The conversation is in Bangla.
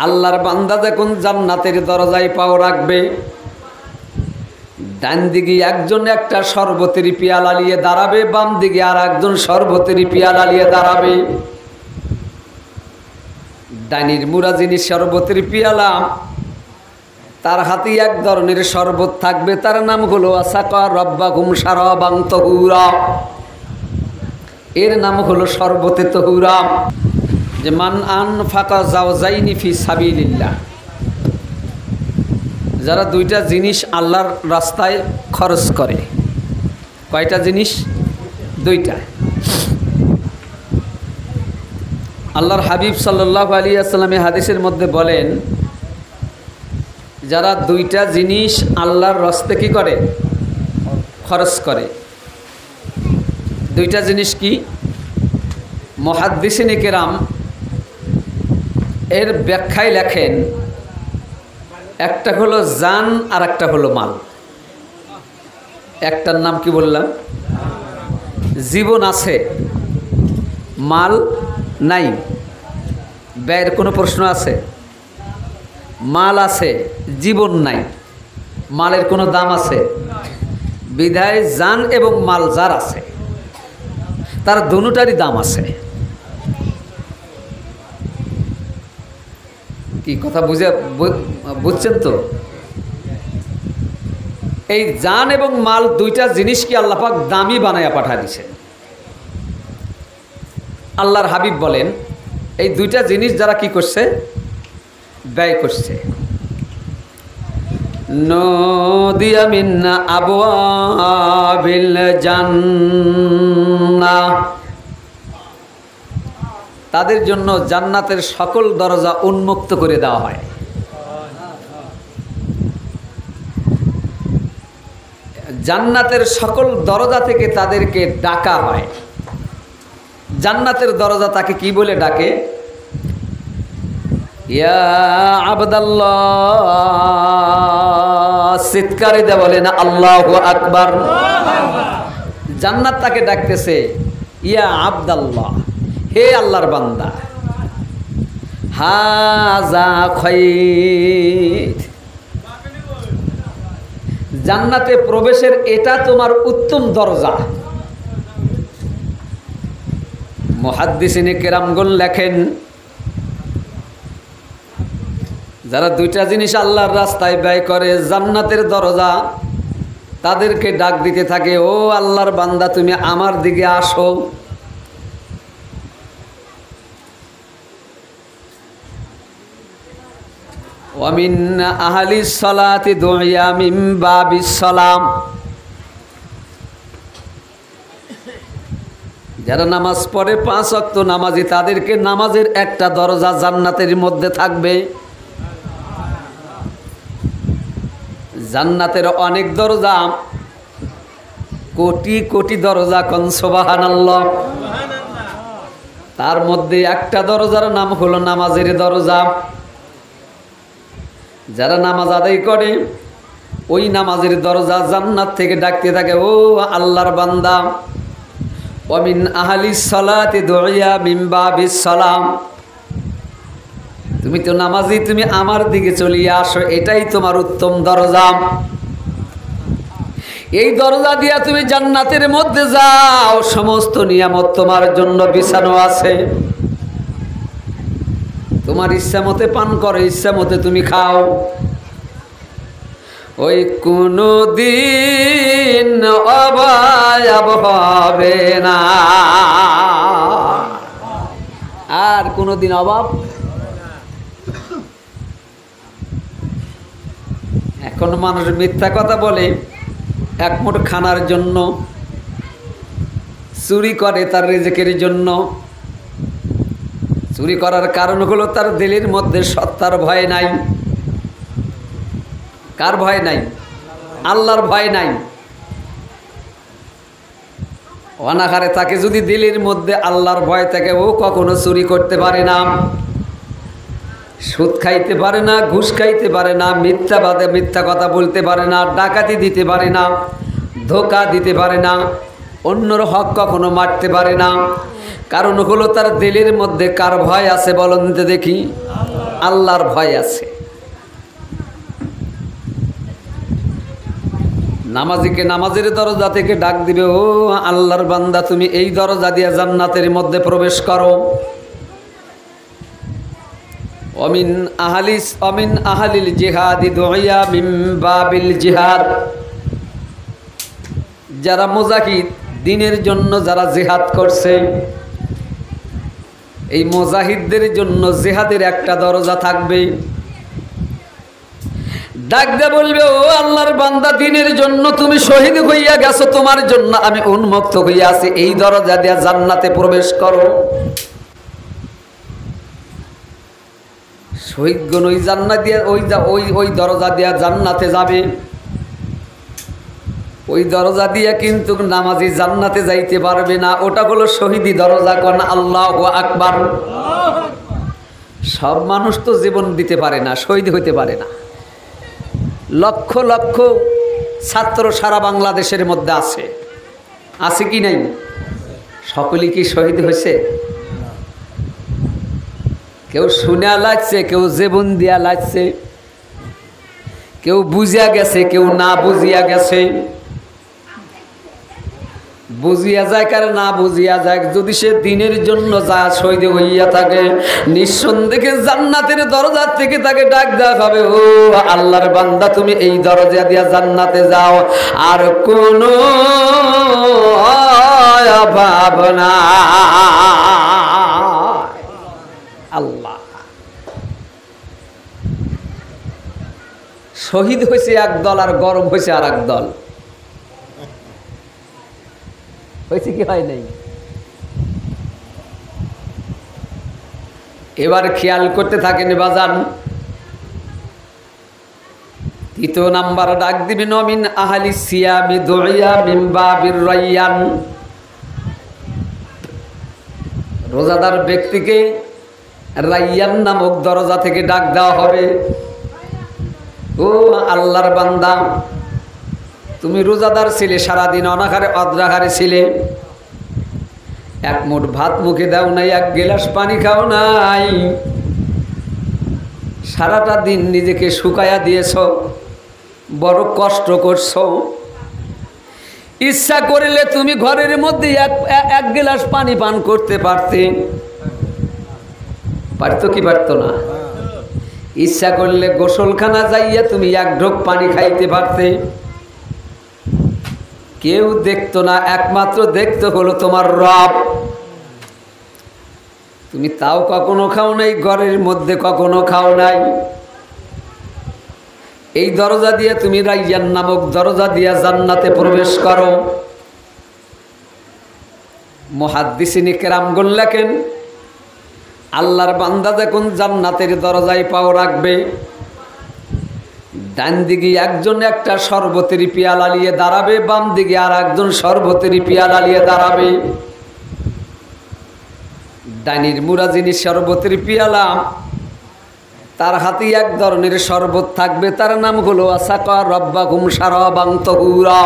আল্লাহর বান্দা যখন জান্নাতের দরজায় পাও রাখবে, ডান দিকে একজন একটা শরবতের পিয়ালা নিয়ে দাঁড়াবে, বাম দিকে আর একজন শরবতের পিয়ালা নিয়ে দাঁড়াবে। ডানির মুরা যিনি শরবতের পিয়ালা, তার হাতে এক ধরনের শরবত থাকবে, তার নাম হলো আসাকা রব্বাকুম শারাবান তাহুরা। এর নাম হলো শরবতে তাহুরা। যে মান আনফাকা জাওজাইনি ফি সাবিলিল্লাহ, যারা দুইটা জিনিস আল্লাহর রাস্তায় খরচ করে। কয়টা জিনিস? দুইটা। আল্লাহর হাবিব সাল্লাল্লাহু আলাইহি ওয়াসাল্লাম হাদিসের মধ্যে বলেন, যারা দুইটা জিনিস আল্লাহর রাস্তায় কি করে? খরচ করে। দুইটা জিনিস কি? মুহাদ্দিসিনে কেরাম এর ব্যাখ্যায় লেখেন, একটা হলো জান আর একটা হলো মাল। একটার নাম কি বললাম? জীবন আছে, মাল নাই। ব্যয়ের কোনো প্রশ্ন আছে? মাল আছে, জীবন নাই। মালের কোনো দাম আছে? বিধায় জান এবং মাল যার আছে তার দুটারই দাম আছে। কি কথা বুঝছেন তো? এই জান এবং মাল দুইটা জিনিসকে আল্লাহ পাক দামি বানায়া পাঠা দিছে। আল্লাহর হাবিব বলেন, এই দুইটা জিনিস যারা কি করছে? ব্যয় করছে। নদিয়া মিন্না আবওয়াবিল জান্নাহ, তাদের জন্য জান্নাতের সকল দরজা উন্মুক্ত করে দেওয়া হয়। জান্নাতের সকল দরজা থেকে তাদেরকে ডাকা হয়। জান্নাতের দরজা তাকে কি বলে ডাকে? ইয়া আবদাল্লাহ, চিৎকারে দে বলে না আল্লাহু আকবার। জান্নাত তাকে ডাকতেছে, ইয়া আবদাল্লাহ, হে আল্লাহর বান্দা, হাযা খায়র, জান্নাতে প্রবেশের এটা তোমার উত্তম দরজা। মুহাদ্দিসিনে কেরামগণ লেখেন, যারা দুইটা জিনিস আল্লাহর রাস্তায় ব্যয় করে, জান্নাতের দরজা তাদেরকে ডাক দিতে থাকে, ও আল্লাহর বান্দা তুমি আমার দিকে আসো। ওয়ামিন আহলিস সালাতি দুইয়া মিন বাবিস সালাম, যারা নামাজ পড়ে 5 ওয়াক্ত নামাজি, তাদেরকে নামাজের একটা দরজা জান্নাতের মধ্যে থাকবে। জান্নাতের অনেক দরজা, কোটি কোটি দরজা, কোন সুবহানাল্লাহ। তার মধ্যে একটা দরজার নাম হলো নামাজের দরজা। যারা নামাজ আদায় করে, ওই নামাজের দরজা জান্নাত থেকে ডাকতে থাকে, ও আল্লাহর বান্দা, ওয়ামিন আহলিস সালাতি দুইয়া মিন বাবিস সালাম, তুমি তো নামাজি, তুমি আমার দিকে চলিয়ে আসো, এটাই তোমার উত্তম দরজা। এই দরজা দিয়া তুমি জান্নাতের মধ্যে যাও, সমস্ত নিয়ামত তোমার জন্য বিছানো আছে। তোমার ইচ্ছা মতে পান করো, ইচ্ছা মতে তুমি খাও। ওই কোনো দিন অভাব হবে না, আর কোনো দিন অভাব। এখন মানুষ মিথ্যা কথা বলে, এক মুঠ খানার জন্য চুরি করে, তার রিজিকের জন্য। চুরি করার কারণ হলো তার দিলের মধ্যে সত্তার ভয় নাই। কার ভয় নাই? আল্লাহর ভয় নাই। অনাহারে তাকে যদি দিলের মধ্যে আল্লাহর ভয় থাকে, ও কখনো চুরি করতে পারে না, সুদ খাইতে পারে না, ঘুষ খাইতে পারে না, মিথ্যা কথা বলতে পারে না, ডাকাতি দিতে পারে না, ধোঁকা দিতে পারে না, অন্যর হক কখনো মারতে পারে না। কারণ হলো তার দিলের মধ্যে কার ভয় আছে বলুন তো দেখি? আল্লাহর ভয় আছে। নামাজিকে নামাজের দরজা থেকে ডাক দিবে, ও আল্লাহর বান্দা তুমি এই দরজা দিয়ে জান্নাতের মধ্যে প্রবেশ করো। অমিন আহালিল জিহাদি দুইয়া মিন বাবিল জিহাদ, যারা মুজাহিদ দ্বীনের জন্য যারা জিহাদ করছে, এই মুজাহিদদের জন্য জিহাদের একটা দরজা থাকবে। ডাক দে বলবে, ও আল্লাহর বান্দা দ্বীনের জন্য তুমি শহীদ হইয়া গেছো, তোমার জন্য আমি উন্মুক্ত হইয়া আছি, এই দরজা দিয়ে জান্নাতে প্রবেশ করো। শহীদগণ ওই জান্নাত দিয়ে ওই দরজা দিয়ে জান্নাতে যাবে। ওই দরজা দিয়ে কিন্তু নামাজি জান্নাতে যাইতে পারবে না, ওটা হলো শহীদি দরজা। কোন আল্লাহু আকবার। সব মানুষ তো জীবন দিতে পারে না, শহীদ হইতে পারে না। লক্ষ লক্ষ ছাত্র সারা বাংলাদেশের মধ্যে আছে কি নাই? সকলে কি শহীদ হয়েছে? কেউ শুনিয়া লাগছে, কেউ জীবন দিয়া লাগছে, কেউ বুঝিয়া গেছে, কেউ না বুঝিয়া গেছে। বুঝিয়া যায় কার না বুঝিয়া যায়, যদি সে দ্বীনের জন্য যা শহীদ হইয়া থাকে, নিঃসন্দেহে জান্নাতের দরজা থেকে তাকে ডাক দেওয়া হবে, ও আল্লাহর বান্দা তুমি এই দরজা দিয়া জান্নাতে যাও, আর কোনো ভাবনা। আল্লাহ শহীদ হয়েছে এক দল, আর গরম হয়েছে আর এক দল। হয়েছে কি হয় নাই? এবার খেয়াল করতে থাকেন বাজান। তৃতীয় নাম্বার ডাক দিবেন, মিন আহলি সিয়ামি দুইয়া মিন বাবির রায়্যান। রোজাদার ব্যক্তিকে রায়্যান নামক দরজা থেকে ডাক দেওয়া হবে, ও আল্লাহর বান্দা তুমি রোজাদার ছিলে, সারাদিন অনাহারে অদ্রাহারে ছিলে, এক মুঠ ভাত মুখে দাও নাই, এক গিলাস পানি খাও নাই, সারাটা দিন নিজেকে শুকায়া দিয়েছ, বড় কষ্ট করছো। ইচ্ছা করিলে তুমি ঘরের মধ্যে এক গিলাস পানি পান করতে পারতে, পারতো কি পারতো না? ইচ্ছা করলে গোসলখানা যাইয়া তুমি এক ঢোক পানি খাইতে পারতে। কেউ দেখতো না, একমাত্র দেখতে হলো তোমার রব। তুমি তাও কখনো খাও নাই, ঘরের মধ্যে কখনো খাও নাই। এই দরজা দিয়ে তুমি রায়্যান নামক দরজা দিয়ে জান্নাতে প্রবেশ করো। মুহাদ্দিসিনে কেরামগণ লেখেন, আল্লাহর বান্দা যখন জান্নাতের দরজায় পাও রাখবে, ডান দিকে একজন একটা শরবতের পিয়ালা নিয়ে দাঁড়াবে, বাম দিকে আর একজন শরবতের পিয়ালা নিয়ে দাঁড়াবে। ডানির মুরা যিনি শরবতের পিয়ালা, তার হাতে এক ধরনের শরবত থাকবে, তার নাম হলো আসাকা রব্বাকুম শারাবান তাহুরা।